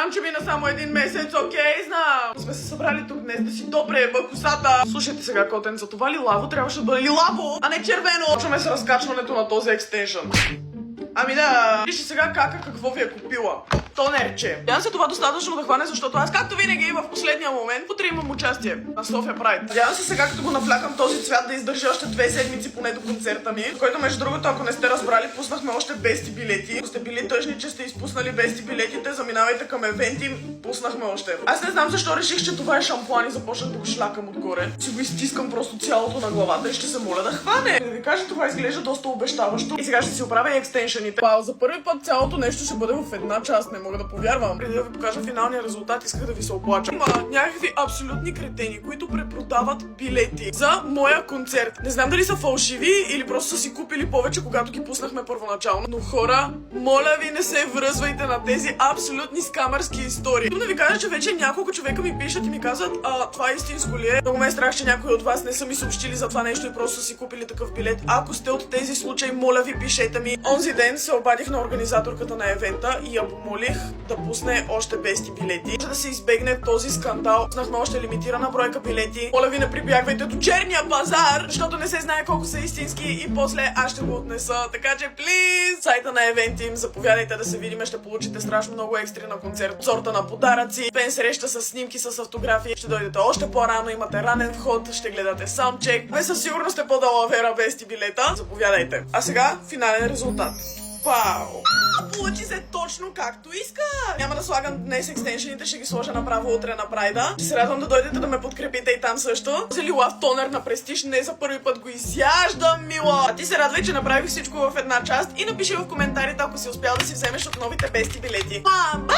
Знам, че мина само един месец, окей, знам. Сме се събрали тук днес да си допреба косата. Слушайте сега, котен, за това лилаво трябваше да бъде лилаво, а не червено. Почваме с разкачването на този екстеншън. Ами да, вижте сега кака какво ви е купила. Тонерче. Надявам се това достатъчно да хване, защото аз, както винаги, в последния момент утре имам участие на София Прайд. Надявам се сега, като го навлякам този цвят, да издържи още 2 седмици поне до концерта ми, който, между другото, ако не сте разбрали, пуснахме още бести билети. Ако сте били тъжни, че сте изпуснали бести билетите, заминавайте към евенти, пуснахме още. Аз не знам защо реших, че това е шампуан и започнах да го шлякам отгоре. Си го изтискам просто цялото на главата и ще се моля да хване. Да ви кажа, това изглежда доста обещаващо. И сега ще си оправя и екстеншъните. Вау, за първи път цялото нещо ще бъде в една част, не мога да повярвам. Преди да ви покажа финалния резултат, исках да ви се оплача. Има някакви абсолютни кретени, които препродават билети за моя концерт. Не знам дали са фалшиви или просто са си купили повече, когато ги пуснахме първоначално. Но хора, моля ви, не се връзвайте на тези абсолютни скамърски истории. Да ви кажа, че вече няколко човека ми пишат и ми казват, това истинско ли е? Много ме е страх, че някои от вас не са ми съобщили за това нещо и просто са си купили такъв билет. Ако сте от тези случаи, моля ви, пишете ми. Онзи ден се обадих на организаторката на евента и я помолих да пусне още бести билети, за да се избегне този скандал. Пуснахме още лимитирана бройка билети. Моля ви, не прибягвайте до черния пазар, защото не се знае колко са истински и после аз ще го отнеса. Така че, плиз, сайта на евенти им, заповядайте да се видим, ще получите страшно много екстри на концерт. Сорта на подаръци, пен среща с снимки, с автографии. Ще дойдете още по-рано, имате ранен вход, ще гледате саундчек. Бе, със сигурност е по-далавера бести билета. Заповядайте. А сега финален резултат. Вау! Получи се точно както иска! Няма да слагам днес екстеншените, ще ги сложа направо утре на Прайда. Ще се радвам да дойдете да ме подкрепите и там също. Лилав тонер на Престиж, не за първи път го изяждам, мила! А ти се радвай, че направих всичко в една част и напиши в коментарите, ако си успял да си вземеш от новите бести билети. Мама!